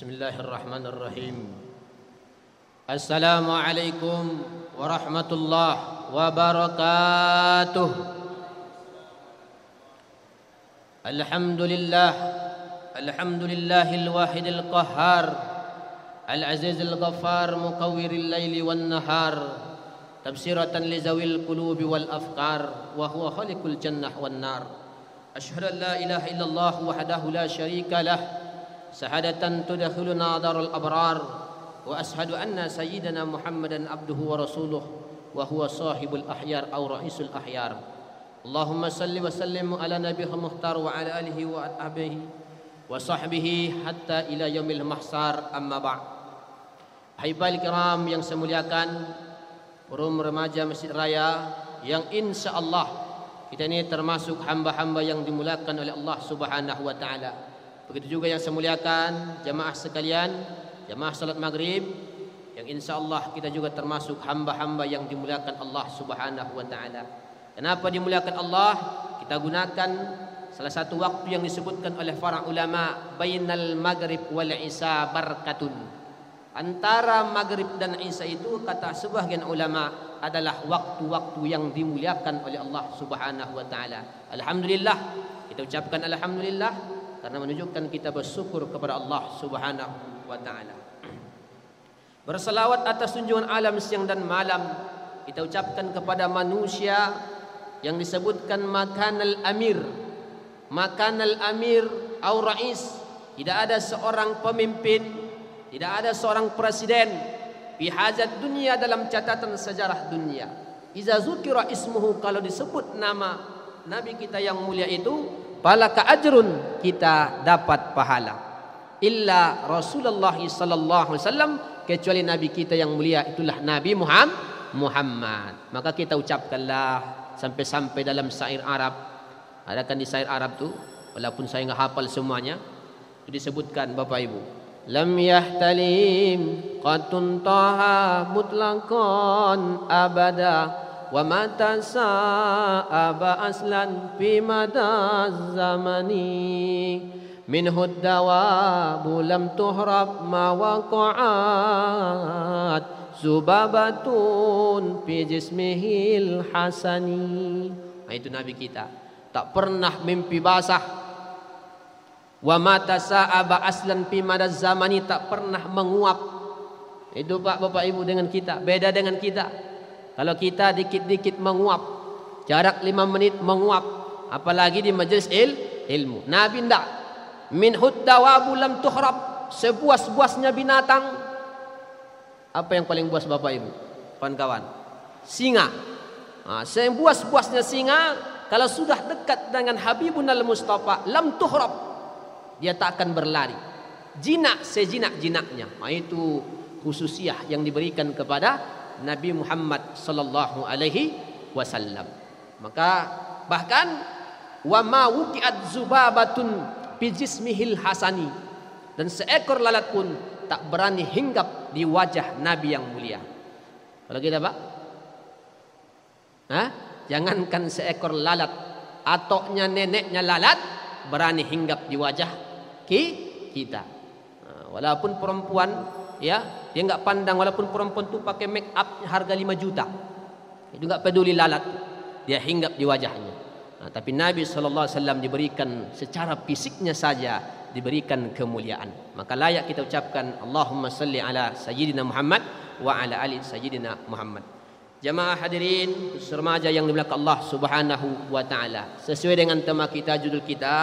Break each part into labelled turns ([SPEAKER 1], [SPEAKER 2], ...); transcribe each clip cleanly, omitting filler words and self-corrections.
[SPEAKER 1] Bismillahirrahmanirrahim. Assalamualaikum warahmatullahi wabarakatuh. Alhamdulillah, alhamdulillahil wahidil qahhar, al-azizil ghaffar, muqawwiril laili wan nahar, tabsiratan li zawil qulubi wal afkar, wa huwa khaliqul jannah wan nar. Asyhadu an la ilaha illallah wahdahu la syarika lah, sahadatan tudkhiluna darul abrar, wa ashhadu anna sayyidana Muhammadan abduhu wa rasuluh, wa huwa sahibul ahyar aw ra'isul ahyar. Allahumma salli wa sallim ala nabiyyil muhtar wa ala alihi wa ashabihi wa sahbihi hatta ila yaumil mahsar, amma ba'd. Ahibal kiram yang saya muliakan, forum remaja Masjid Raya yang insyaallah kita ini termasuk hamba-hamba yang dimuliakan oleh Allah Subhanahu wa taala. Begitu juga yang saya muliakan jamaah sekalian, jamaah salat maghrib yang insyaallah kita juga termasuk hamba-hamba yang dimuliakan Allah Subhanahu wa taala. Kenapa dimuliakan Allah? Kita gunakan salah satu waktu yang disebutkan oleh para ulama, bainal maghrib wal isya barakatun. Antara maghrib dan isya itu kata sebagian ulama adalah waktu-waktu yang dimuliakan oleh Allah Subhanahu wa taala. Alhamdulillah, kita ucapkan alhamdulillah karena menunjukkan kita bersyukur kepada Allah Subhanahu wa taala. Berselawat atas junjungan alam siang dan malam kita ucapkan kepada manusia yang disebutkan makanal amir. Makanal amir au rais. Tidak ada seorang pemimpin, tidak ada seorang presiden fi hajat dunia dalam catatan sejarah dunia. Iza zukira ismuhu, kalau disebut nama nabi kita yang mulia itu, falaka ajrun, kita dapat pahala. Illa Rasulullah sallallahu alaihi wasallam, kecuali nabi kita yang mulia itulah Nabi Muhammad. Maka kita ucapkanlah sampai-sampai dalam syair Arab. Ada kan di syair Arab tu, walaupun saya enggak hafal semuanya, itu disebutkan Bapak Ibu. Lam yahtalim qatun taha mutlaqan abada, wa mata sa'aba aslan fi madaz zamani, minhu dawabu lam tuhrab ma waqa'at, zubabatun fi jismihil hasani. Nah, itu Nabi kita tak pernah mimpi basah. Wa mata sa'aba aslan fi madaz zamani, tak pernah menguap. Itu Pak Bapak Ibu dengan kita, beda dengan kita. Kalau kita dikit-dikit menguap, jarak 5 menit menguap, apalagi di majelis ilmu. Nabi ndak. Min huddawabu lam tuhrab, sebuas-buasnya binatang. Apa yang paling buas Bapak Ibu? Kawan-kawan, singa. Nah, sebuas-buasnya singa kalau sudah dekat dengan Habibunal Mustafa lam tuhrab, dia tak akan berlari. Jinak sejinak-jinaknya. Nah, itu khususiyah yang diberikan kepada Nabi Muhammad sallallahu alaihi wasallam. Maka bahkan wa ma wuqi'at zubabatun fi jismihil hasani, dan seekor lalat pun tak berani hinggap di wajah Nabi yang mulia. Kalau kita Pak, jangankan seekor lalat, atoknya neneknya lalat berani hinggap di wajah kita. Walaupun perempuan, ya, dia enggak pandang, walaupun perempuan tu pakai make up harga 5 juta, itu enggak peduli lalat, dia hinggap di wajahnya. Tapi Nabi SAW diberikan secara fisiknya saja diberikan kemuliaan. Maka layak kita ucapkan Allahumma salli ala sayyidina Muhammad wa ala ali sayyidina Muhammad. Jamaah hadirin remaja yang dimuliakan Allah Subhanahu wa taala. Sesuai dengan tema kita, judul kita,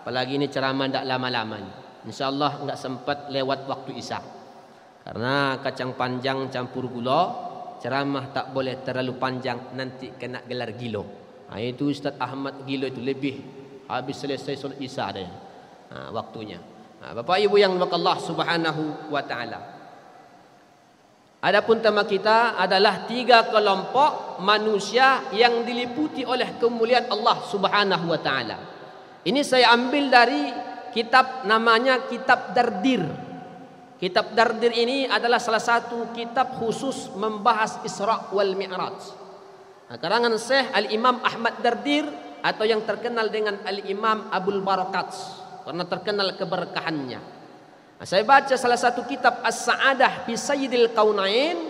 [SPEAKER 1] apalagi ini ceramah tidak lama-lama. Insyaallah enggak sempat lewat waktu Isya. Karena kacang panjang campur gula, ceramah tak boleh terlalu panjang, nanti kena gelar gilo. Itu Ustaz Ahmad Gilo itu lebih, habis selesai solat Isya dia. Waktunya. Bapak Ibu yang dimuliakan Allah Subhanahu wa taala. Adapun tema kita adalah 3 kelompok manusia yang diliputi oleh kemuliaan Allah Subhanahu wa taala. Ini saya ambil dari kitab, namanya Kitab Dardir. Kitab Dardir ini adalah salah satu kitab khusus membahas Isra wal Mi'raj. Karangan Syekh Al-Imam Ahmad Dardir, atau yang terkenal dengan Al-Imam Abul Barakat, karena terkenal keberkahannya. Saya baca salah satu kitab As-Sa'adah fi Sayyidil Kaunain,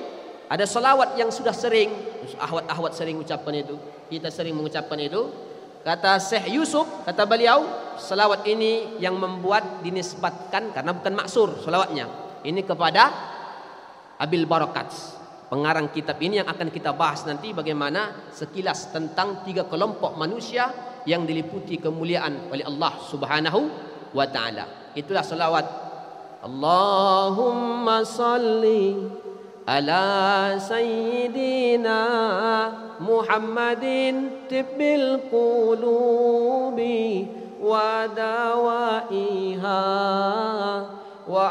[SPEAKER 1] ada salawat yang sudah sering ahwat-ahwat sering ucapkan itu, kita sering mengucapkan itu. Kata Syekh Yusuf, kata beliau, salawat ini yang membuat dinisbatkan karena bukan maksur salawatnya ini kepada Abil Barakat, pengarang kitab ini, yang akan kita bahas nanti bagaimana sekilas tentang 3 kelompok manusia yang diliputi kemuliaan oleh Allah Subhanahu wa taala. Itulah salawat. Allahumma salli ala sayyidina Muhammadin tibbil qulubi wa dawaiha wa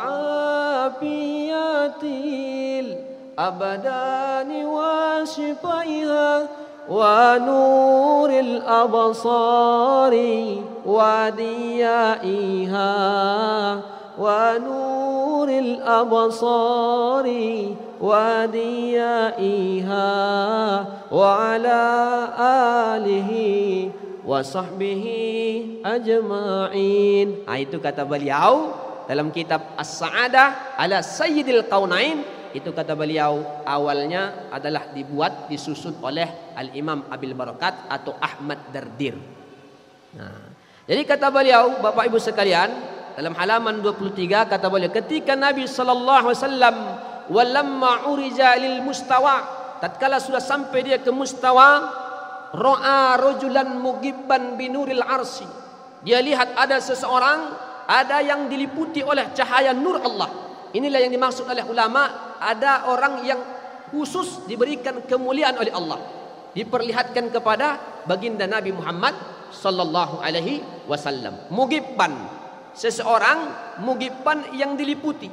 [SPEAKER 1] afiyatil abadani wa shifaiha wa nuril absari wa diyaiha wa nuril absari wa diyaiha wa ala alihi wa sahbihi ajma'in. Itu kata beliau dalam kitab As-Sa'adah ala Sayyidil Kaunain. Itu kata beliau awalnya adalah disusun oleh Al-Imam Abil Barakat atau Ahmad Dardir. Jadi kata beliau, Bapak Ibu sekalian, dalam halaman 23 kata beliau, ketika Nabi sallallahu alaihi wasallam walamma urija lil mustawa, tatkala sudah sampai dia ke mustawa, ra'a rajulan mugibban binuril arsy, dia lihat ada seseorang, ada yang diliputi oleh cahaya nur Allah. Inilah yang dimaksud oleh ulama, ada orang yang khusus diberikan kemuliaan oleh Allah, diperlihatkan kepada baginda Nabi Muhammad sallallahu alaihi wasallam. Mugibban, seseorang mugibban yang diliputi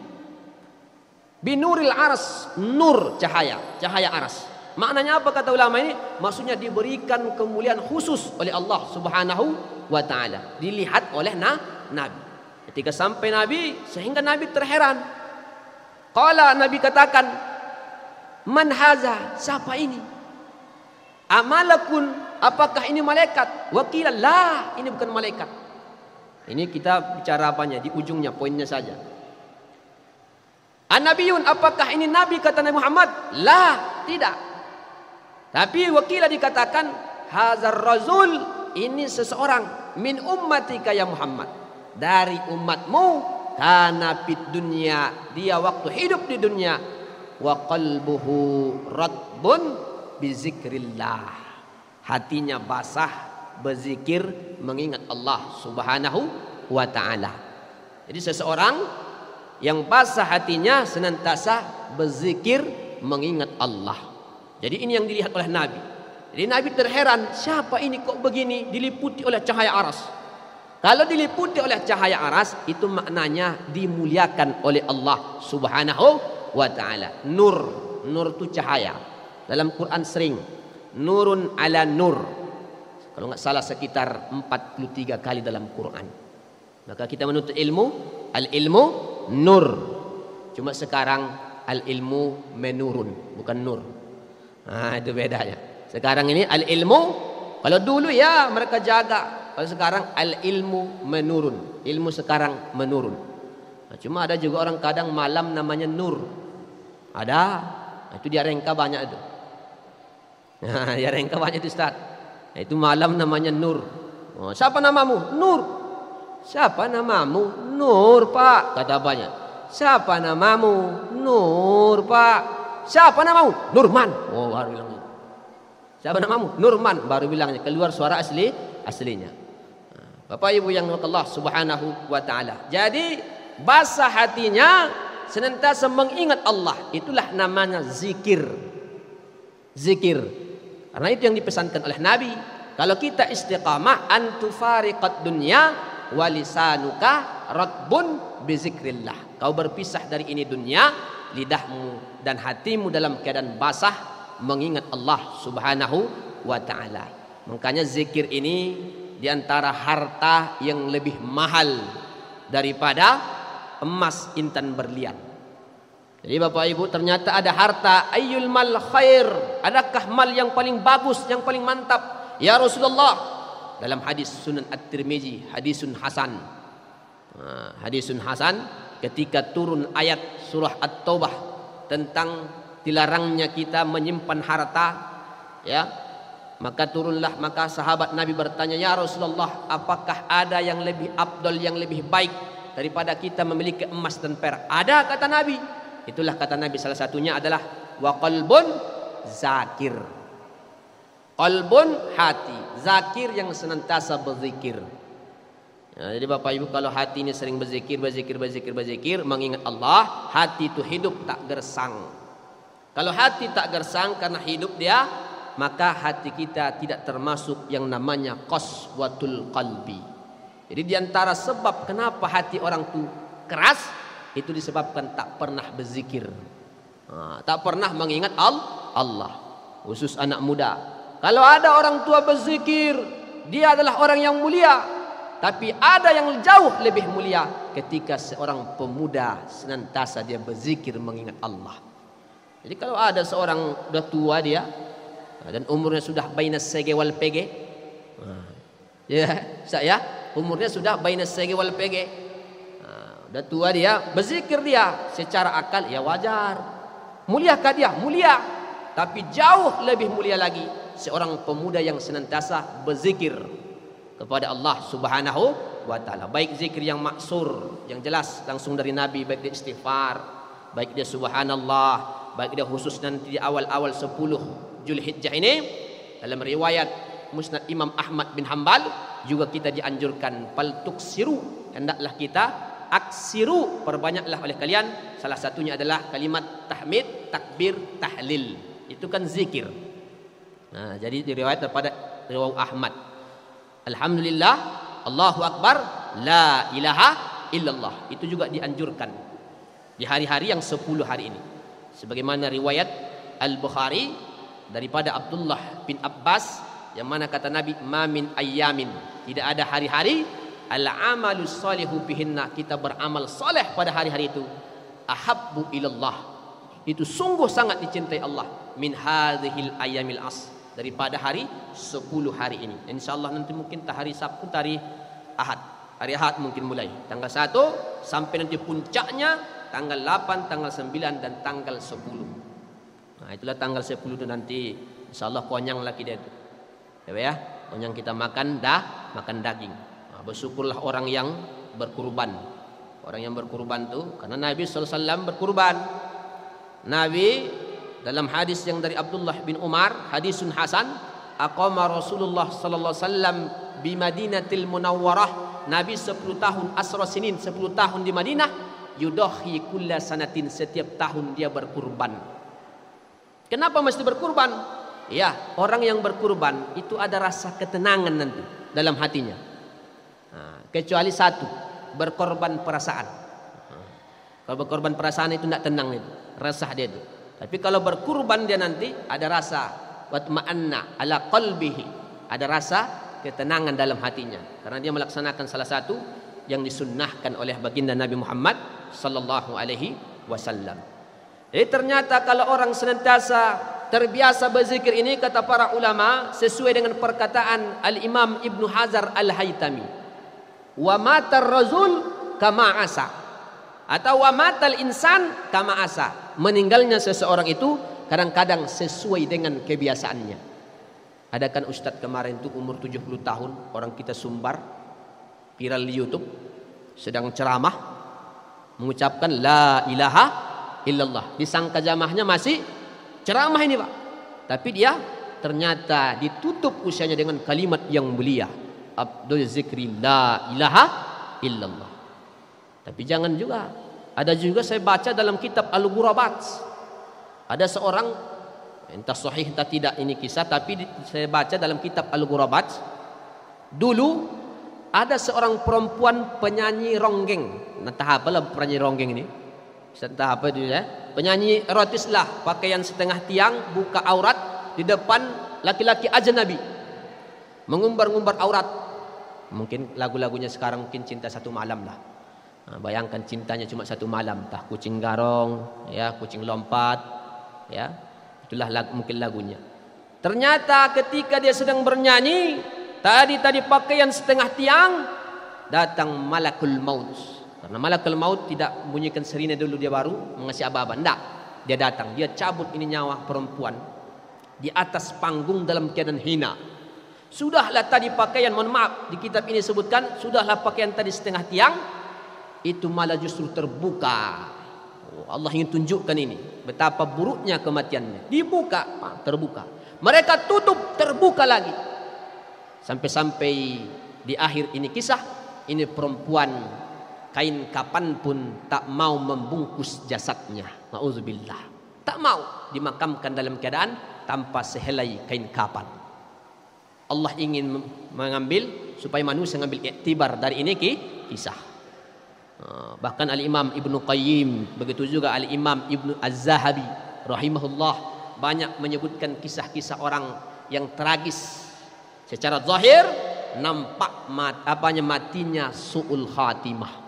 [SPEAKER 1] binuril ars, nur cahaya aras. Maknanya apa kata ulama ini? Maksudnya diberikan kemuliaan khusus oleh Allah Subhanahu wa taala, dilihat oleh Nabi. Ketika sampai Nabi, sehingga Nabi terheran. Qala, Nabi katakan, man haza, siapa ini? Amalakun, apakah ini malaikat? Wakila, la, ini bukan malaikat. Ini kita bicara apanya? Di ujungnya, poinnya saja. An-Nabiyun, apakah ini Nabi? Kata Nabi Muhammad, la, tidak. Tapi wakila dikatakan, hazar razul, ini seseorang min ummatika ya Muhammad, dari umatmu. Kana fid dunya, dia waktu hidup di dunia, wa qalbuhu ratbun bizikrillah, hatinya basah berzikir mengingat Allah Subhanahu wa taala. Jadi seseorang yang basah hatinya senantiasa berzikir mengingat Allah. Jadi ini yang dilihat oleh Nabi. Jadi Nabi terheran, siapa ini kok begini diliputi oleh cahaya aras? Kalau diliputi oleh cahaya aras, itu maknanya dimuliakan oleh Allah Subhanahu wa ta'ala. Nur itu cahaya. Dalam Quran sering nurun ala nur, kalau nggak salah sekitar 43 kali dalam Quran. Maka kita menuntut ilmu, al-ilmu nur. Cuma sekarang al-ilmu menurun, bukan nur. Itu bedanya. Sekarang ini al-ilmu, kalau dulu ya mereka jaga. Kalau sekarang al-ilmu menurun. Ilmu sekarang menurun. Cuma ada juga orang kadang malam namanya nur. Ada. Itu dia rengka banyak itu. Dia rengka banyak itu Ustaz. Itu malam namanya nur. Siapa namamu? Nur. Siapa namamu? Nur Pak. Kata banyak. Siapa namamu? Nur Pak. Siapa namamu? Nurman. Baru bilang itu. Siapa namamu? Nurman. Baru bilangnya. Keluar suara aslinya. Bapak Ibu yang Allah Subhanahu wa taala. Jadi basah hatinya senantiasa mengingat Allah. Itulah namanya zikir. Zikir. Karena itu yang dipesankan oleh Nabi. Kalau kita istiqamah, antufariqad dunya walisanuka ratbun bizikrillah. Kau berpisah dari ini dunia, lidahmu dan hatimu dalam keadaan basah mengingat Allah Subhanahu wa taala. Makanya zikir ini di antara harta yang lebih mahal daripada emas intan berlian. Jadi Bapak Ibu, ternyata ada harta ayyul mal khair, adakah mal yang paling bagus, yang paling mantap ya Rasulullah? Dalam hadis Sunan At-Tirmizi, hadisun hasan. Hadisun hasan, ketika turun ayat surah At-Taubah tentang dilarangnya kita menyimpan harta, ya, maka sahabat Nabi bertanya, ya Rasulullah, apakah ada yang lebih afdal, yang lebih baik daripada kita memiliki emas dan perak? Ada, kata Nabi. Itulah kata Nabi, salah satunya adalah wa qalbun zakir. Qalbun, hati, zakir yang senantiasa berzikir. Ya, jadi Bapak Ibu, kalau hati ini sering berzikir, mengingat Allah, hati itu hidup tak gersang. Kalau hati tak gersang karena hidup dia, maka hati kita tidak termasuk yang namanya qaswatul qalbi. Jadi diantara sebab kenapa hati orang itu keras, itu disebabkan tak pernah berzikir, tak pernah mengingat Allah. Khusus anak muda, kalau ada orang tua berzikir, dia adalah orang yang mulia. Tapi ada yang jauh lebih mulia ketika seorang pemuda senantiasa dia berzikir mengingat Allah. Jadi kalau ada seorang sudah tua dia dan umurnya sudah baina sege wal pege, ya, umurnya sudah baina sege wal pege, sudah tua dia, berzikir dia secara akal ya wajar. Muliakah dia? Mulia. Tapi jauh lebih mulia lagi seorang pemuda yang senantiasa berzikir kepada Allah Subhanahu wa taala. Baik zikir yang maksur, yang jelas langsung dari Nabi, baik dia istighfar, baik dia subhanallah, baik dia khusus nanti di awal-awal 10 Zulhijjah ini. Dalam riwayat Musnad Imam Ahmad bin Hanbal juga kita dianjurkan fal tuksiru, hendaklah kita aksiru, perbanyaklah oleh kalian. Salah satunya adalah kalimat tahmid, takbir, tahlil. Itu kan zikir. Nah, jadi diriwayat daripada riwayat Ahmad. Alhamdulillah, Allahu Akbar, la ilaha illallah. Itu juga dianjurkan di hari-hari yang 10 hari ini. Sebagaimana riwayat Al-Bukhari daripada Abdullah bin Abbas, yang mana kata Nabi, ma min ayyamin, tidak ada hari-hari al-amalus salihu bihinna, kita beramal saleh pada hari-hari itu, ahabbu ilallah, itu sungguh sangat dicintai Allah, min hadhil ayyamil as, daripada hari 10 hari ini. Insyaallah nanti mungkin hari Sabtu, hari Ahad. Hari Ahad mungkin mulai tanggal 1 sampai nanti puncaknya tanggal 8, tanggal 9 dan tanggal 10. Nah, itulah tanggal 10 itu nanti insyaallah konyang lagi dia itu. Ya, konyang kita makan daging. Nah, bersyukurlah orang yang berkurban. Orang yang berkurban tuh karena Nabi sallallahu alaihi wasallam berkurban. Nabi dalam hadis yang dari Abdullah bin Umar, hadisun hasan, aqama Rasulullah sallallahu alaihi wasallam bi Madinatil Munawwarah, Nabi 10 tahun asra sinin, 10 tahun di Madinah, yudahi kulla sanatin, setiap tahun dia berkurban. Kenapa mesti berkurban? Ya, orang yang berkurban itu ada rasa ketenangan nanti dalam hatinya. Nah, kecuali satu, berkorban perasaan. Kalau berkorban perasaan itu tidak tenang itu, resah dia itu. Tapi kalau berkurban dia nanti ada rasa watma'anna ala qalbihi, ada rasa ketenangan dalam hatinya karena dia melaksanakan salah satu yang disunnahkan oleh baginda Nabi Muhammad sallallahu alaihi wasallam. Jadi ternyata kalau orang senantiasa terbiasa berzikir ini, kata para ulama, sesuai dengan perkataan Al-Imam Ibnu Hajar Al-Haytami, wa matar razul kama asa, atau wa matal insan kama asa, meninggalnya seseorang itu kadang-kadang sesuai dengan kebiasaannya. Ada kan Ustadz kemarin itu umur 70 tahun, orang kita Sumbar, viral di YouTube, sedang ceramah mengucapkan la ilaha illallah. Disangka jamaahnya masih ceramah ini Pak, tapi dia ternyata ditutup usianya dengan kalimat yang mulia, Abdul Zikri la ilaha illallah. Tapi jangan juga, ada juga saya baca dalam kitab Al-Ghurabat, ada seorang, entah sahih entah tidak ini kisah, tapi saya baca dalam kitab Al-Ghurabat, dulu ada seorang perempuan penyanyi ronggeng. Entah apa lah penyanyi ronggeng ini, entah apa itu ya, penyanyi erotis lah, pakaian setengah tiang, buka aurat di depan laki-laki ajnabi, mengumbar-ngumbar aurat. Mungkin lagu-lagunya sekarang mungkin Cinta Satu Malam lah. Nah, bayangkan cintanya cuma 1 malam, tah kucing garong, ya, kucing lompat, ya, itulah mungkin lagunya. Ternyata ketika dia sedang bernyanyi, tadi pakaian setengah tiang, datang malakul maut. Karena malakul maut tidak bunyikan sirine dulu dia baru mengasih aba-aba. Enggak. Dia datang, dia cabut ini nyawa perempuan di atas panggung dalam keadaan hina. Sudahlah tadi pakaian, mohon maaf, di kitab ini sebutkan, sudahlah pakaian tadi setengah tiang, itu malah justru terbuka. Allah ingin tunjukkan ini, betapa buruknya kematiannya. Dibuka, terbuka. Mereka tutup, terbuka lagi. Sampai-sampai di akhir ini kisah, ini perempuan kain kapan pun tak mau membungkus jasadnya. Ma'udzubillah. Tak mau dimakamkan dalam keadaan tanpa sehelai kain kapan. Allah ingin mengambil supaya manusia mengambil iktibar dari ini kisah. Bahkan Al-Imam Ibnu Qayyim, begitu juga Al-Imam Ibnu Az-Zahabi rahimahullah banyak menyebutkan kisah-kisah orang yang tragis. Secara zahir nampak matinya su'ul khatimah.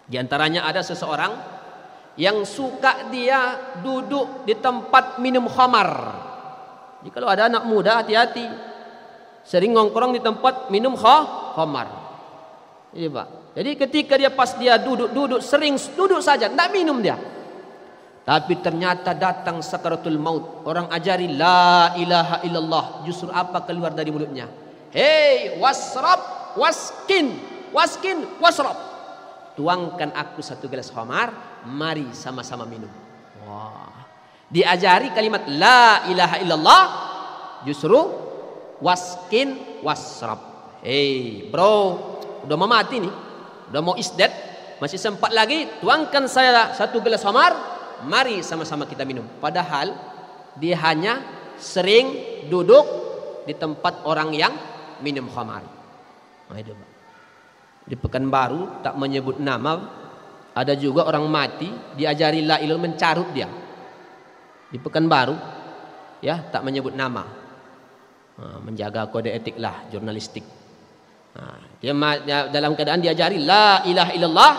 [SPEAKER 1] Di antaranya ada seseorang yang suka dia duduk di tempat minum khamar. Jadi kalau ada anak muda hati-hati, sering ngongkrong di tempat minum khamar. Iya Pak. Jadi ketika dia duduk sering duduk saja, tidak minum dia. Tapi ternyata datang sakaratul maut, orang ajari la ilaha illallah, justru apa keluar dari mulutnya? Hei wasrab waskin wasrab. Tuangkan aku satu gelas khamar, mari sama-sama minum. Wah. Diajari kalimat la ilaha illallah, justru waskin wasrab. Hei bro, udah mau mati nih, udah mau isdet, masih sempat lagi, tuangkan saya satu gelas khamar, mari sama-sama kita minum. Padahal dia hanya sering duduk di tempat orang yang minum khamar. Nah, itu Pak. Di Pekanbaru tak menyebut nama, ada juga orang mati diajari la ilaha mencarut dia. Di Pekanbaru ya tak menyebut nama. Menjaga kode etik lah jurnalistik. Dia dalam keadaan diajari la ilaha illallah,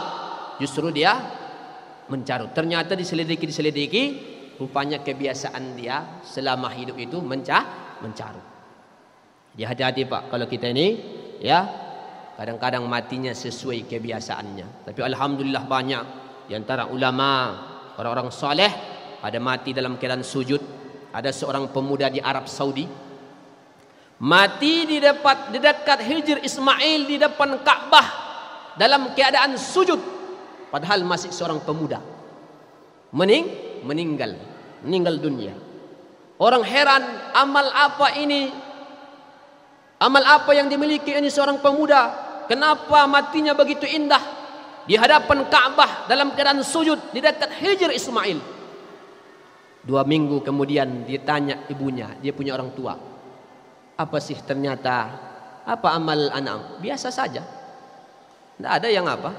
[SPEAKER 1] justru dia mencarut. Ternyata diselidiki, rupanya kebiasaan dia selama hidup itu mencarut. Jadi hati-hati Pak, kalau kita ini ya kadang-kadang matinya sesuai kebiasaannya. Tapi alhamdulillah banyak di antara ulama, orang-orang soleh ada mati dalam keadaan sujud. Ada seorang pemuda di Arab Saudi mati di dekat Hijr Ismail di depan Ka'bah dalam keadaan sujud, padahal masih seorang pemuda. Meninggal dunia. Orang heran, amal apa ini? Amal apa yang dimiliki ini seorang pemuda? Kenapa matinya begitu indah di hadapan Ka'bah dalam keadaan sujud di dekat Hijr Ismail? 2 minggu kemudian ditanya ibunya, dia punya orang tua, apa sih ternyata apa amal anak? Biasa saja, tidak ada yang apa.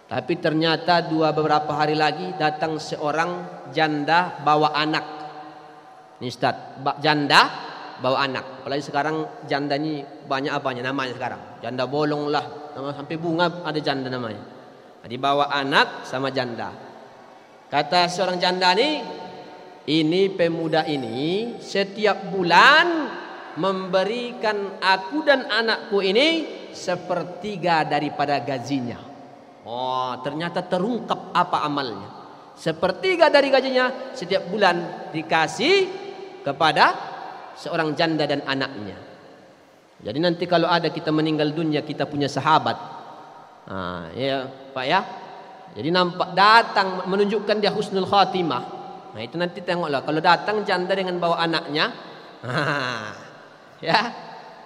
[SPEAKER 1] Tapi ternyata beberapa hari lagi datang seorang janda bawa anak. Ini Ustaz, janda bawa anak. Apalagi sekarang janda ini banyak apanya namanya sekarang. Janda bolong lah, nama sampai bunga ada janda namanya. Jadi bawa anak sama janda. Kata seorang janda ini pemuda ini setiap bulan memberikan aku dan anakku ini 1/3 daripada gajinya. Oh, ternyata terungkap apa amalnya. 1/3 dari gajinya setiap bulan dikasih kepada seorang janda dan anaknya. Jadi nanti kalau ada kita meninggal dunia, kita punya sahabat, ya Pak ya. Jadi nampak datang menunjukkan dia husnul khatimah. Nah itu nanti tengoklah kalau datang janda dengan bawa anaknya, ya.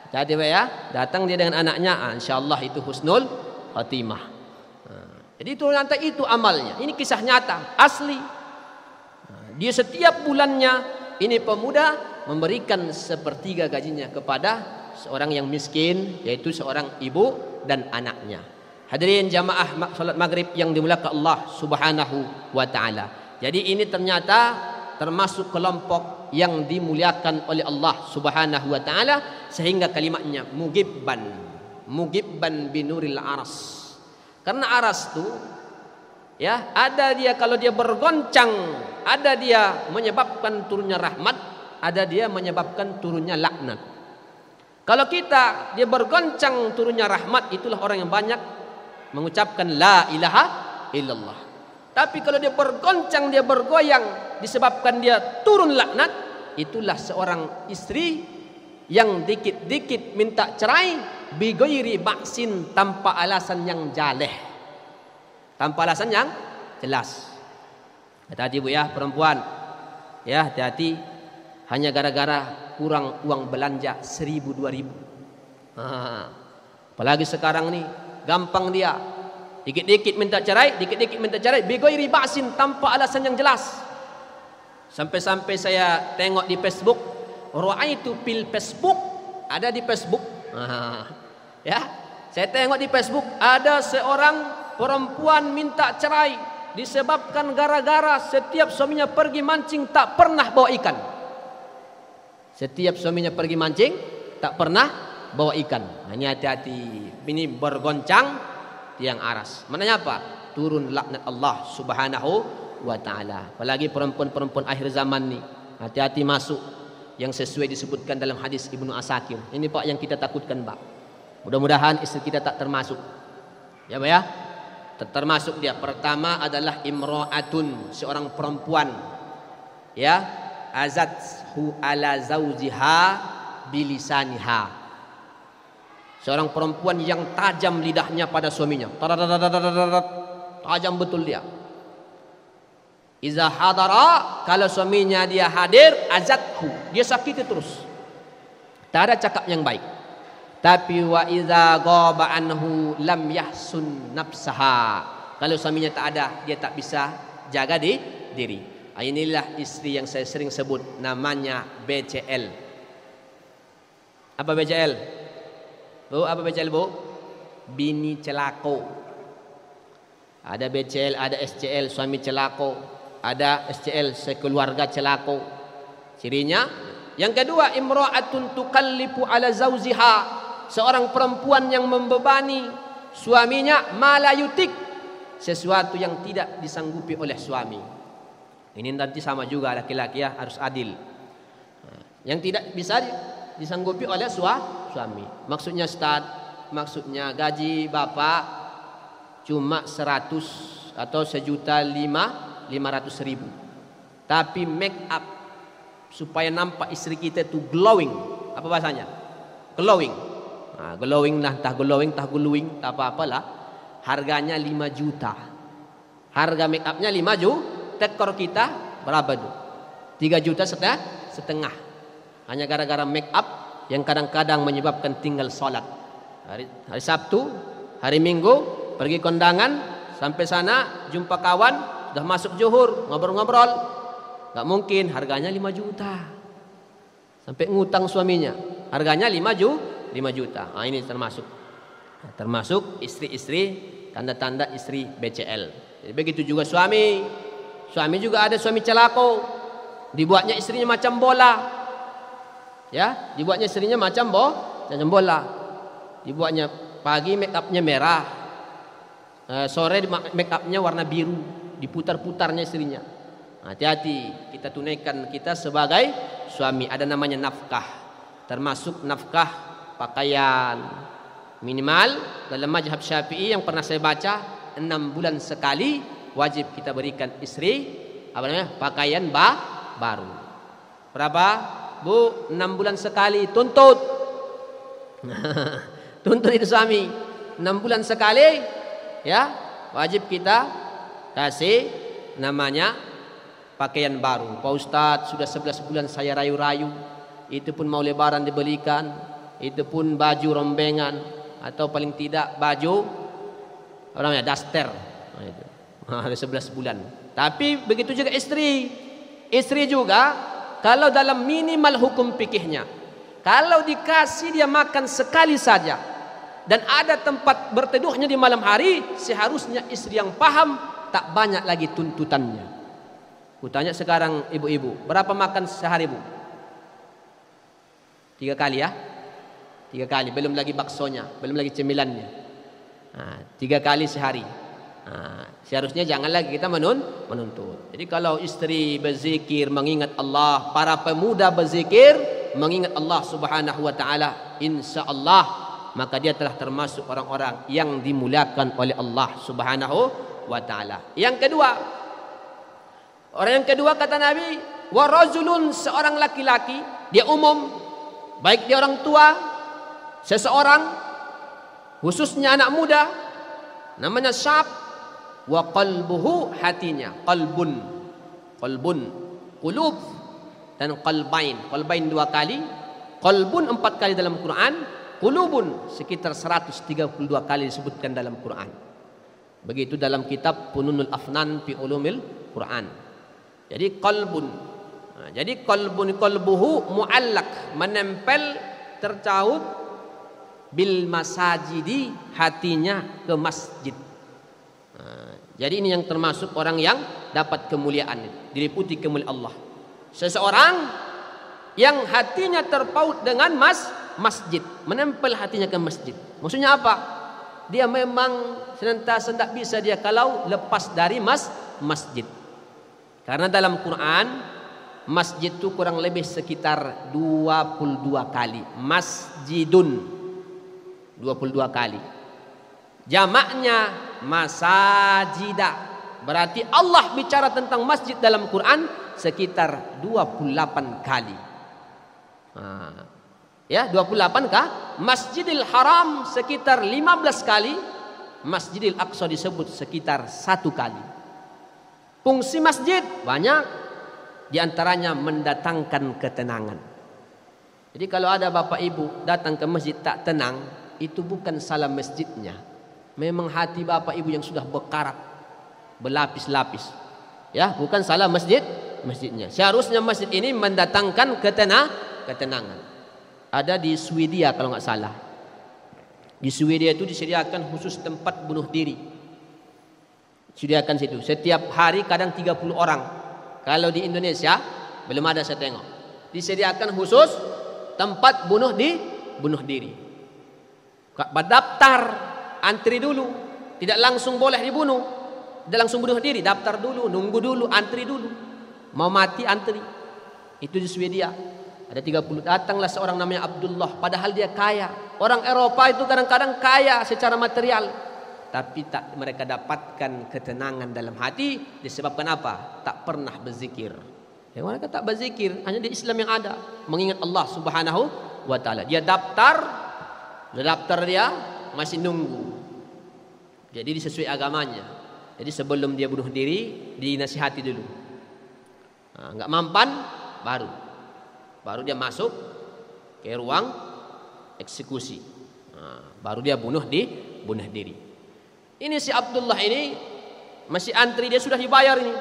[SPEAKER 1] Jadi Pak ya, datang dia dengan anaknya, insyaallah itu husnul khatimah. Jadi itu nanti itu amalnya. Ini kisah nyata, asli. Dia setiap bulannya ini pemuda memberikan 1/3 gajinya kepada seorang yang miskin, yaitu seorang ibu dan anaknya. Hadirin jamaah salat maghrib yang dimuliakan Allah Subhanahu wa taala. Jadi ini ternyata termasuk kelompok yang dimuliakan oleh Allah Subhanahu wa taala, sehingga kalimatnya mugibban binuril aras. Karena aras itu ya, ada dia kalau dia bergoncang, ada dia menyebabkan turunnya rahmat, ada dia menyebabkan turunnya laknat. Kalau dia bergoncang turunnya rahmat, itulah orang yang banyak mengucapkan la ilaha illallah. Tapi kalau dia bergoncang, dia bergoyang disebabkan dia turun laknat, itulah seorang istri yang dikit-dikit minta cerai bighairi ba'sin, tanpa alasan yang jaleh, tanpa alasan yang jelas. Hati-hati Bu ya perempuan, ya hati-hati, hanya gara-gara kurang uang belanja 1.000 2.000. Apalagi sekarang nih gampang dia, dikit-dikit minta cerai, dikit-dikit minta cerai bighairi ba'sin, tanpa alasan yang jelas. Sampai-sampai saya tengok di Facebook, ra'aitu fil Facebook, ada di Facebook. Ya, saya tengok di Facebook ada seorang perempuan minta cerai disebabkan gara-gara setiap suaminya pergi mancing tak pernah bawa ikan. Setiap suaminya pergi mancing tak pernah bawa ikan. Hanya hati-hati, ini bergoncang tiang aras. Maknanya apa? Turun laknat Allah Subhanahu wa ta'ala. Apalagi perempuan-perempuan akhir zaman nih, hati-hati masuk yang sesuai disebutkan dalam hadis Ibnu Asakir. Ini Pak yang kita takutkan Pak. Mudah-mudahan istri kita tak termasuk. Ya Pak ya. Termasuk dia. Pertama adalah imra'atun, seorang perempuan. Ya, azathu ala zawjiha bilisaniha. Seorang perempuan yang tajam lidahnya pada suaminya. Tajam betul dia. Iza hadara, kalau suaminya dia hadir, azathu, dia sakiti terus. Tak ada cakap yang baik. Tapi wa iza ghaba anhu lam yahsun nafsaha. Kalau suaminya tak ada, dia tak bisa jaga diri. Inilah istri yang saya sering sebut, namanya BCL. Apa BCL? Bu, apa BCL Bu? Bini celako. Ada BCL, ada SCL, suami celako. Ada SCL, sekeluarga celako. Cirinya yang kedua, imra'atun tukallifu ala zawjiha, seorang perempuan yang membebani suaminya malayutik, sesuatu yang tidak disanggupi oleh suami. Ini nanti sama juga laki-laki ya, harus adil. Yang tidak bisa disanggupi oleh suami. Maksudnya Ustaz, maksudnya gaji bapak cuma 100 atau 1.500.000, tapi make up supaya nampak istri kita itu glowing. Apa bahasanya? Glowing. Nah, glowing lah, entah glowing, entah glowing, tak apa-apalah. Harganya 5 juta. Harga make upnya 5 juta. Tekor kita berapa tuh? 3 juta setengah. Hanya gara-gara make up yang kadang-kadang menyebabkan tinggal sholat. Hari Sabtu, hari Minggu pergi kondangan, sampai sana jumpa kawan, sudah masuk zuhur, ngobrol-ngobrol, gak mungkin harganya 5 juta. Sampai ngutang suaminya, harganya 5 juta. Nah, ini termasuk istri-istri, tanda-tanda istri BCL. Jadi begitu juga suami. Suami juga ada suami celako, dibuatnya istrinya macam bola. Ya, dibuatnya istrinya macam bola. Dibuatnya pagi make upnya merah, sore make upnya warna biru, diputar-putarnya istrinya. Hati-hati, kita tunaikan kita sebagai suami. Ada namanya nafkah, termasuk nafkah pakaian. Minimal dalam mazhab Syafi'i yang pernah saya baca, 6 bulan sekali wajib kita berikan istri pakaian baru. Berapa Bu? 6 bulan sekali, tuntut. Tuntut itu suami 6 bulan sekali, ya wajib kita kasih namanya pakaian baru. Pak Ustadz, sudah 11 bulan saya rayu-rayu, itu pun mau lebaran dibelikan, itu pun baju rombengan, atau paling tidak baju daster. Ada 11 bulan. Tapi begitu juga istri. Istri juga kalau dalam minimal hukum fikihnya, kalau dikasih dia makan sekali saja dan ada tempat berteduhnya di malam hari, seharusnya istri yang paham, tak banyak lagi tuntutannya. Kutanya sekarang ibu-ibu, berapa makan sehari Bu? 3 kali ya? 3 kali, belum lagi baksonya, belum lagi cemilannya. 3 kali sehari. Seharusnya jangan lagi kita menuntut. Jadi kalau istri berzikir, mengingat Allah, para pemuda berzikir, mengingat Allah Subhanahu wa ta'ala, insya Allah maka dia telah termasuk orang-orang yang dimuliakan oleh Allah Subhanahu wa taala. Yang kedua, orang yang kedua kata Nabi, wa rajulun, seorang laki-laki, dia umum, baik dia orang tua, seseorang, khususnya anak muda, namanya syab, wa qalbuhu, hatinya, qalbun, qulub dan qalbain. Qalbain 2 kali, qalbun 4 kali dalam Quran, qulubun sekitar 132 kali disebutkan dalam Quran. Begitu dalam kitab Fununul Afnan fi Ulumil Quran. Jadi qalbun. Nah, jadi qalbuhu muallaq, menempel, tercaut, bil masajidi, hatinya ke masjid. Nah, jadi ini yang termasuk orang yang dapat kemuliaan, diliputi kemuliaan Allah. Seseorang yang hatinya terpaut dengan masjid, menempel hatinya ke masjid. Maksudnya apa? Dia memang senantiasa tidak bisa dia kalau lepas dari masjid. Karena dalam Quran masjid itu kurang lebih sekitar 22 kali. Masjidun 22 kali. Jamaknya masajida. Berarti Allah bicara tentang masjid dalam Quran sekitar 28 kali. Nah, ya, 28 kah? Masjidil Haram sekitar 15 kali. Masjidil Aqsa disebut sekitar 1 kali. Fungsi masjid banyak, di antaranya mendatangkan ketenangan. Jadi kalau ada bapak ibu datang ke masjid tak tenang, itu bukan salah masjidnya. Memang hati bapak ibu yang sudah berkarat, berlapis-lapis. Ya, bukan salah masjidnya. Seharusnya masjid ini mendatangkan ketenangan. Ada di Swedia kalau nggak salah. Di Swedia itu disediakan khusus tempat bunuh diri. Disediakan situ. Setiap hari kadang 30 orang. Kalau di Indonesia belum ada saya tengok. Disediakan khusus tempat bunuh diri. Daftar, antri dulu. Tidak langsung boleh dibunuh. Tidak langsung bunuh diri, daftar dulu, nunggu dulu, antri dulu. Mau mati antri. Itu di Swedia. Ada 30. Datanglah seorang namanya Abdullah, padahal dia kaya. Orang Eropa itu kadang-kadang kaya secara material, tapi tak mereka dapatkan ketenangan dalam hati disebabkan apa? Tak pernah berzikir. Yang mereka tak berzikir, hanya di Islam yang ada mengingat Allah Subhanahu wa taala. Dia daftar dia masih nunggu. Jadi disesuai agamanya. Jadi sebelum dia bunuh diri dinasihati dulu. Nah, enggak mampan baru dia masuk ke ruang eksekusi. Nah, baru dia bunuh diri. Ini si Abdullah ini masih antri, dia sudah dibayar ini.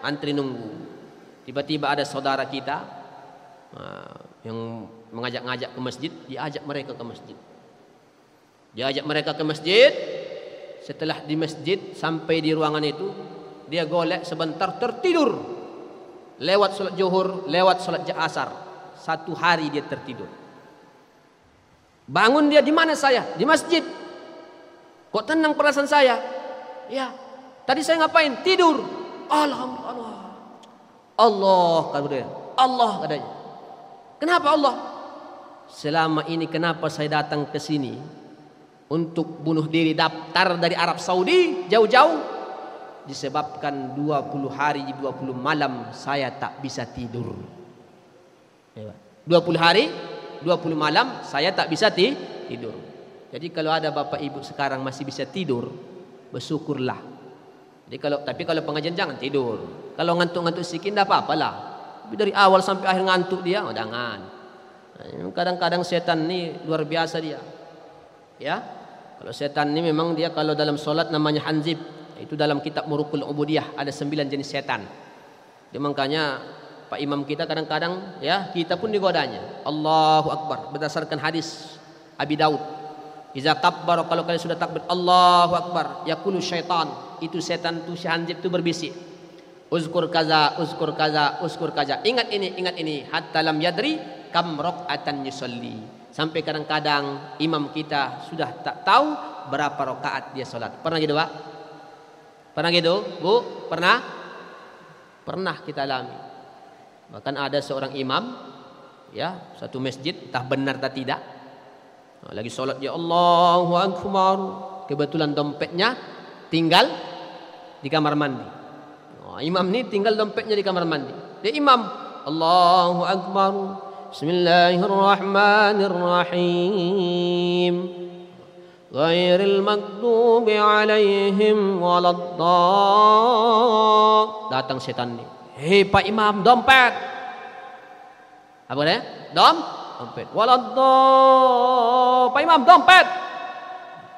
[SPEAKER 1] Antri nunggu. Tiba-tiba ada saudara kita yang mengajak-ngajak ke masjid, diajak mereka ke masjid. Setelah di masjid sampai di ruangan itu, dia golek sebentar tertidur. Lewat salat zuhur, lewat salat asar. 1 hari dia tertidur. Bangun dia, di mana saya? Di masjid. Kok tenang perasaan saya? Ya, tadi saya ngapain? Tidur. Alhamdulillah. Allah kata dia. Allah katanya. Kenapa Allah? Selama ini kenapa saya datang ke sini untuk bunuh diri, daftar dari Arab Saudi jauh-jauh, disebabkan 20 hari 20 malam saya tak bisa tidur. 20 hari 20 malam saya tak bisa tidur. Jadi kalau ada bapak ibu sekarang masih bisa tidur, bersyukurlah. Tapi kalau pengajian jangan tidur. Kalau ngantuk-ngantuk sikit tidak apa-apalah. Tapi dari awal sampai akhir ngantuk dia, jangan. Kadang-kadang setan ini luar biasa dia. Ya, kalau setan ini memang dia kalau dalam solat namanya hanzib. Itu dalam kitab Murukul Ubudiyah ada 9 jenis setan. Dia makanya Pak Imam kita kadang-kadang ya kita pun digodanya. Allahu Akbar berdasarkan hadis Abi Daud. Iza kabbar, kalau kalian sudah takbir Allahu Akbar, yaqulu syaitan, itu setan tu si hanzib tu berbisik. Uzkur kaza, uzkur kaza, uzkur kaza. Ingat ini, hatta lam yadri kam raqatan yusalli. Sampai kadang-kadang imam kita sudah tak tahu berapa rakaat dia salat. Pernah gitu, Pak? Pernah gitu, Bu? Pernah? Pernah kita alami. Bahkan ada seorang imam ya, satu masjid, entah benar atau tidak. Lagi sholat ya Allahu Akbar, kebetulan dompetnya tinggal di kamar mandi. Imam ini tinggal dompetnya di kamar mandi. Dia imam, Allahu Akbar, Bismillahirrahmanirrahim, Ghairil maghdubi alaihim waladdallin. Datang setan ini. Hei Pak Imam, dompet. Apa dia? Dompet. Waladdallin. Pak Imam, dompet.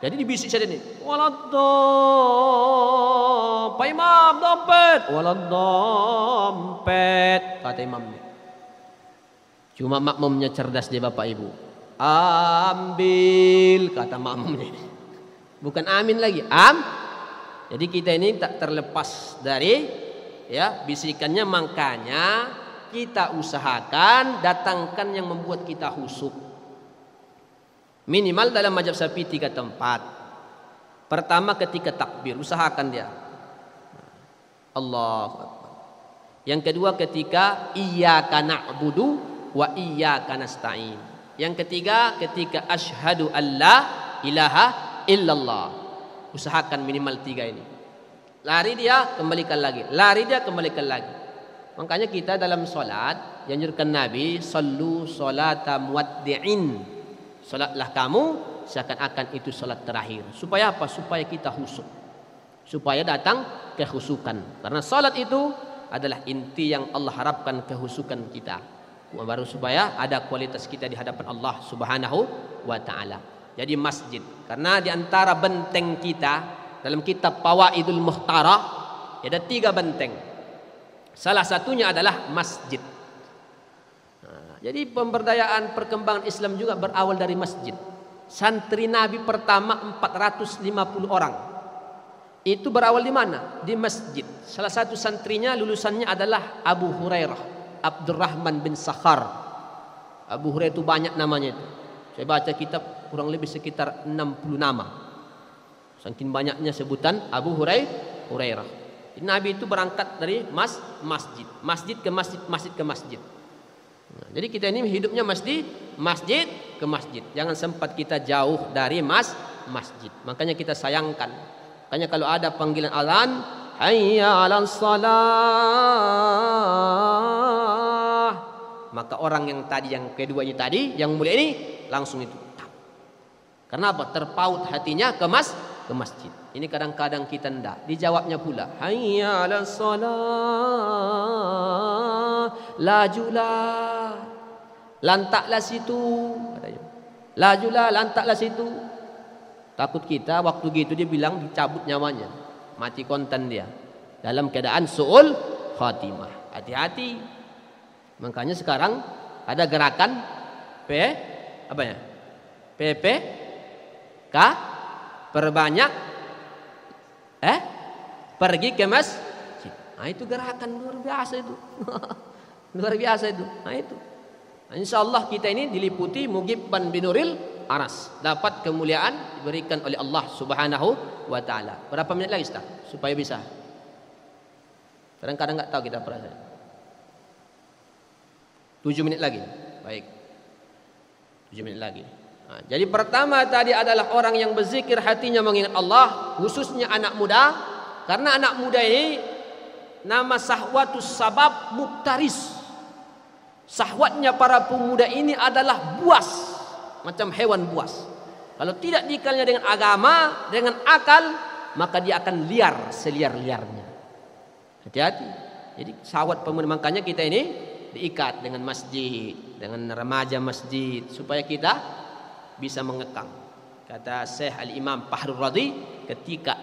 [SPEAKER 1] Jadi dibisik setan ini. Waladdallin. Pak Imam, dompet. Waladdallin. Kata imam ini. Cuma makmumnya cerdas dia Bapak Ibu. Ambil, kata makmumnya. Bukan amin lagi, Jadi kita ini tak terlepas dari ya bisikannya, makanya kita usahakan datangkan yang membuat kita khusyuk. Minimal dalam mazhab Syafi'i 3 tempat. Pertama ketika takbir, usahakan dia. Allahu Akbar. Yang kedua ketika iyyaka na'budu wa iyyaka nasta'in. Yang ketiga ketika asyhadu alla ilaha illallah. Usahakan minimal 3 ini. Lari dia, kembalikan lagi. Lari dia, kembalikan lagi. Makanya kita dalam solat dianjurkan Nabi, sallu salata muwaddi'in. Solatlah kamu seakan-akan itu solat terakhir. Supaya apa? Supaya kita khusyuk. Supaya datang kehusukan. Karena solat itu adalah inti yang Allah harapkan, kehusukan kita. Baru supaya ada kualitas kita di hadapan Allah Subhanahu wa taala. Jadi masjid, karena di antara benteng kita dalam kitab Fawaidul Muhtara ada 3 benteng. Salah satunya adalah masjid. Jadi pemberdayaan perkembangan Islam juga berawal dari masjid. Santri Nabi pertama 450 orang. Itu berawal di mana? Di masjid. Salah satu santrinya lulusannya adalah Abu Hurairah Abdurrahman bin Sakhar. Abu Hurairah itu banyak namanya itu. Saya baca kitab kurang lebih sekitar 60 nama. Saking banyaknya sebutan Abu Hurairah. Nabi itu berangkat dari masjid, masjid ke masjid, masjid ke masjid. Nah, jadi kita ini hidupnya masjid ke masjid. Jangan sempat kita jauh dari masjid. Makanya kita sayangkan. Makanya kalau ada panggilan azan, hayya 'alas shalah, maka orang yang tadi, yang kedua ini tadi, yang mulia ini langsung itu. Karena apa? Terpaut hatinya ke masjid. Ini kadang-kadang kita ndak. Dijawabnya pula, hayya 'alas shalah, lajulah, lantaklah situ, katanya. Lajulah, lantaklah situ. Takut kita waktu gitu dia bilang dicabut nyawanya, mati kontan dia dalam keadaan su'ul khatimah. Hati-hati. Makanya sekarang ada gerakan PPK, perbanyak pergi ke masjid. Nah itu gerakan luar biasa itu. Luar biasa itu. Nah itu. Insyaallah kita ini diliputi mugibban binuril aras, dapat kemuliaan diberikan oleh Allah Subhanahu wa taala. Berapa menit lagi Ustaz supaya bisa? Kadang-kadang enggak tahu kita perasaan. 7 menit lagi. Baik. 7 menit lagi. Nah, jadi pertama tadi adalah orang yang berzikir hatinya mengingat Allah, khususnya anak muda. Karena anak muda ini nama sahwatus sabab muktaris. Sahwatnya para pemuda ini adalah buas, macam hewan buas. Kalau tidak diikalnya dengan agama, dengan akal, maka dia akan liar seliar-liarnya. Hati-hati. Jadi sahwat pemuda, makanya kita ini diikat dengan masjid, dengan remaja masjid, supaya kita bisa mengekang. Kata Syekh Al-Imam Fahrul Razi, ketika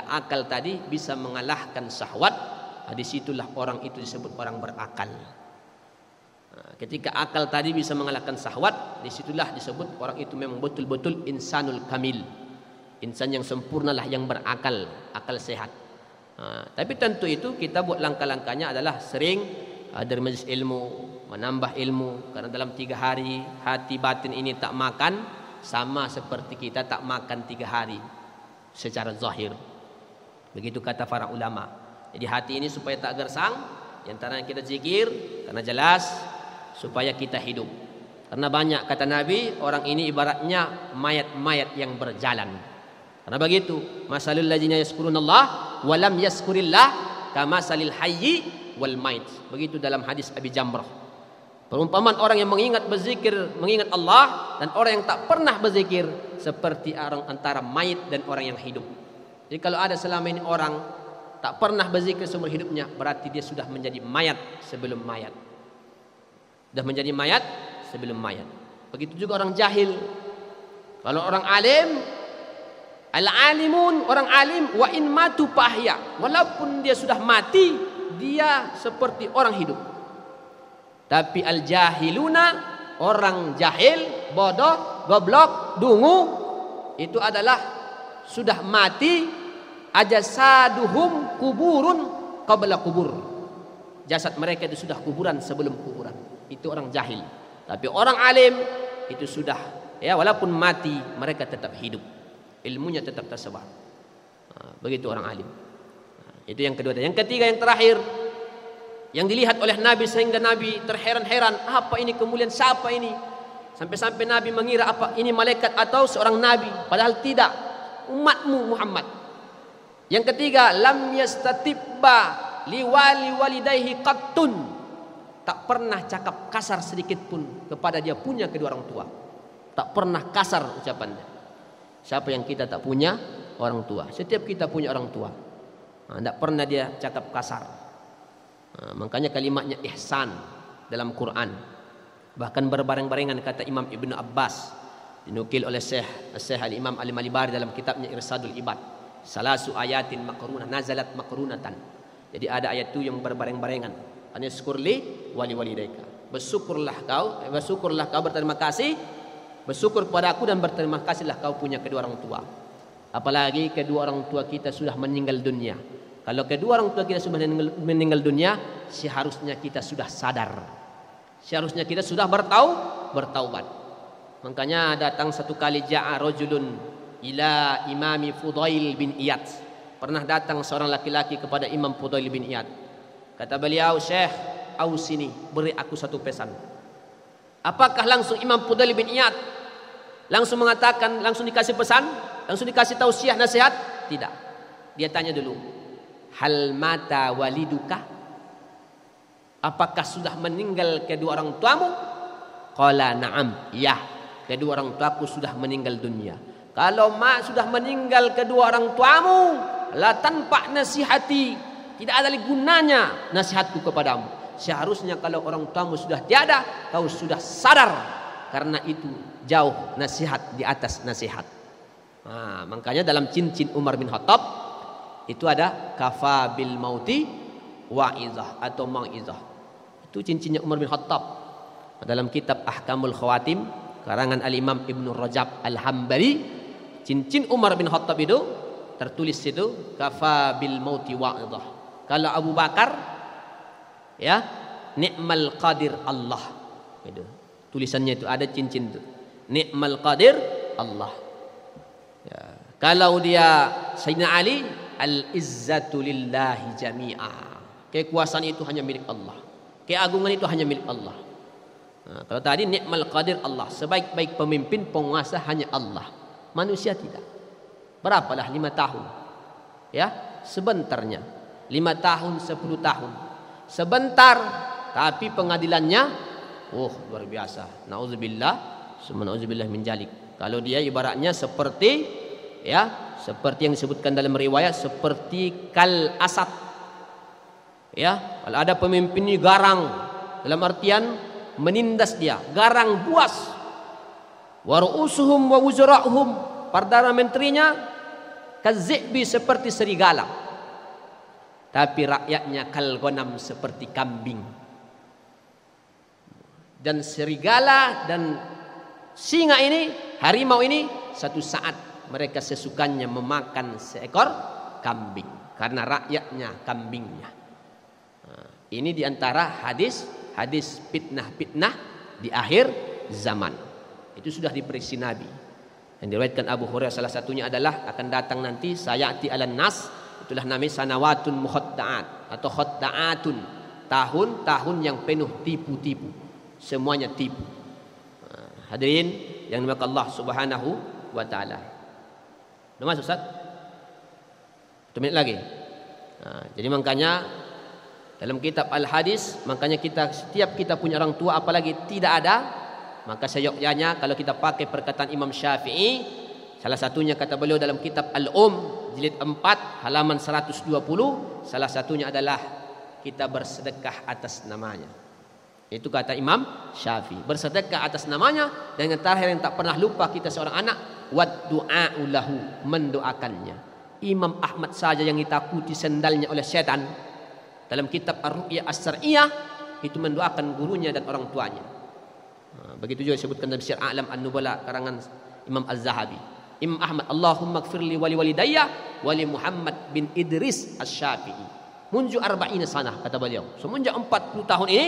[SPEAKER 1] akal tadi bisa mengalahkan syahwat, disitulah orang itu disebut orang berakal. Ketika akal tadi bisa mengalahkan syahwat, disitulah disebut orang itu memang betul-betul insanul kamil, insan yang sempurnalah, yang berakal, akal sehat. Tapi tentu itu kita buat langkah-langkahnya adalah sering dari majelis ilmu, menambah ilmu. Karena dalam 3 hari hati batin ini tak makan, sama seperti kita tak makan 3 hari secara zahir. Begitu kata para ulama. Jadi hati ini supaya tak gersang, di antara yang kita zikir karena jelas supaya kita hidup. Karena banyak kata Nabi, orang ini ibaratnya mayat-mayat yang berjalan. Karena begitu, masalul ladzina yazkurunallah wa lam yazkurillah kamasalil hayyi wal mait. Begitu dalam hadis Abi Jamrah. Perumpamaan orang yang mengingat berzikir, mengingat Allah, dan orang yang tak pernah berzikir seperti orang antara mayit dan orang yang hidup. Jadi kalau ada selama ini orang tak pernah berzikir seumur hidupnya, berarti dia sudah menjadi mayat sebelum mayat. Sudah menjadi mayat sebelum mayat. Begitu juga orang jahil. Kalau orang alim, al-alimun, orang alim, wa in matu fahya. Walaupun dia sudah mati, dia seperti orang hidup. Tapi al-jahiluna, orang jahil, bodoh, goblok, dungu, itu adalah sudah mati, ajasaduhum kuburun qabla kubur. Jasad mereka itu sudah kuburan sebelum kuburan. Itu orang jahil. Tapi orang alim itu sudah, ya, walaupun mati mereka tetap hidup. Ilmunya tetap tersebar. Begitu orang alim. Itu yang kedua. Yang ketiga, yang terakhir, yang dilihat oleh Nabi sehingga Nabi terheran-heran, apa ini kemuliaan, siapa ini? Sampai-sampai Nabi mengira apa ini malaikat atau seorang Nabi, padahal tidak, umatmu Muhammad. Yang ketiga, lam yastatibba liwali walidayhi qattun. Tak pernah cakap kasar sedikit pun kepada dia punya kedua orang tua. Tak pernah kasar ucapannya. Siapa yang kita tak punya orang tua? Setiap kita punya orang tua. Tidak pernah dia cakap kasar. Makanya kalimatnya ihsan dalam Quran. Bahkan berbareng-barengan kata Imam Ibnu Abbas, dinukil oleh Syekh Al-Imam Al-Malibari dalam kitabnya Irsadul Ibad. Salasu ayatin makrunah nazalat makrunatan. Jadi ada ayat itu yang berbareng-barengan. Anaskurli wali walidayka. Bersyukurlah kau berterima kasih. Bersyukur kepada aku dan berterima kasihlah kau punya kedua orang tua. Apalagi kedua orang tua kita sudah meninggal dunia. Kalau kedua orang tua kita sudah meninggal dunia, seharusnya kita sudah sadar. Seharusnya kita sudah bertaubat. Makanya datang satu kali ja'a rajulun ila imami Fudail bin Iyad. Pernah datang seorang laki-laki kepada Imam Fudail bin Iyad. Kata beliau, Syekh, ausini, beri aku satu pesan. Apakah langsung Imam Fudail bin Iyad langsung mengatakan, langsung dikasih pesan, langsung dikasih tausiah, nasihat? Tidak. Dia tanya dulu, hal mata waliduka? Apakah sudah meninggal kedua orang tuamu? Qala na'am, ya, kedua orang tuaku sudah meninggal dunia. Kalau sudah meninggal kedua orang tuamu, la tanpa nasihati, tidak ada lagi gunanya nasihatku kepadamu. Seharusnya kalau orang tuamu sudah tiada, kau sudah sadar. Karena itu jauh nasihat di atas nasihat. Makanya dalam cincin Umar bin Khattab itu ada kafa bil mauti wa'izah atau mau'izah. Itu cincinnya Umar bin Khattab. Dalam kitab Ahkamul Khawatim karangan Al-Imam Ibnu Rajab Al-Hambali, cincin Umar bin Khattab itu tertulis itu kafa bil mauti wa'izah. Kalau Abu Bakar, ya, ni'mal qadir Allah. Itu tulisannya itu ada cincin itu. Ni'mal qadir Allah. Ya. Kalau dia Sayyidina Ali, al-izzatu lillahi jami'a. Kekuasaan itu hanya milik Allah. Keagungan itu hanya milik Allah. Kalau tadi ni'mal qadir Allah, sebaik-baik pemimpin penguasa hanya Allah. Manusia tidak. Berapalah 5 tahun? Ya, sebentarnya. 5 tahun, 10 tahun. Sebentar, tapi pengadilannya luar biasa. Nauzubillah, summa nauzubillah min jalik. Kalau dia ibaratnya seperti, ya, seperti yang disebutkan dalam riwayat, seperti kal asad. Ya, kalau ada pemimpin ini garang, dalam artian menindas dia, garang buas. Wa ru'usuhum wa wuzra'uhum, perdana menterinya kazibi seperti serigala. Tapi rakyatnya kal ghanam seperti kambing. Dan serigala dan singa ini, harimau ini, satu saat mereka sesukanya memakan seekor kambing karena rakyatnya kambingnya. Ini diantara hadis fitnah-fitnah di akhir zaman. Itu sudah diprediksi Nabi. Yang diriwayatkan Abu Hurairah salah satunya adalah akan datang nanti sayati alan nas, itulah namanya sanawatun mukhadda'at atau khadda'atun, tahun-tahun yang penuh tipu-tipu. Semuanya tipu. Hadirin yang dimakan Allah Subhanahu wa taala. Sudah masuk Ustaz? 1 menit lagi. Jadi makanya dalam kitab Al-Hadis, makanya setiap kita punya orang tua apalagi tidak ada, maka seyogyanya kalau kita pakai perkataan Imam Syafi'i, salah satunya kata beliau dalam kitab Al-Jilid 4 halaman 120, salah satunya adalah kita bersedekah atas namanya. Itu kata Imam Syafi'i, bersedekah atas namanya. Dan yang terakhir yang tak pernah lupa kita seorang anak, wad du'a'u lahu, mendoakannya. Imam Ahmad saja yang ditakuti sendalnya oleh setan. Dalam kitab Ar-Ru'yah As-Sar'iyah itu mendoakan gurunya dan orang tuanya. Begitu juga disebutkan dalam Syiar A'lam An-Nubala karangan Imam Az-Zahabi. Imam Ahmad, Allahumma gfirli wali walidayya wali Muhammad bin Idris Asy-Syafi'i. Munju arba'ina sanah, kata beliau. Semenjak 40 tahun ini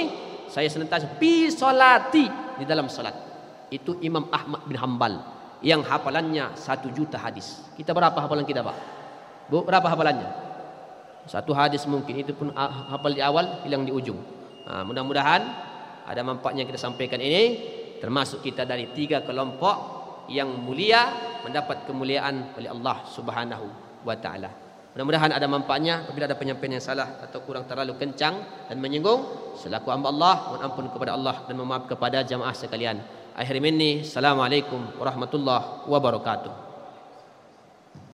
[SPEAKER 1] saya senantiasa fi solati, di dalam salat. Itu Imam Ahmad bin Hanbal yang hafalannya 1 juta hadis. Kita berapa hafalan kita, Pak? Bu, berapa hafalannya? 1 hadis mungkin, itu pun hafal di awal, hilang di ujung. Mudah-mudahan ada manfaatnya kita sampaikan ini, termasuk kita dari 3 kelompok yang mulia, mendapat kemuliaan oleh Allah Subhanahu wa taala. Mudah-mudahan ada manfaatnya. Apabila ada penyampaian yang salah atau kurang terlalu kencang dan menyinggung, selaku hamba Allah mohon ampun kepada Allah dan mohon maaf kepada jamaah sekalian. Akhir minni, assalamualaikum warahmatullahi wabarakatuh.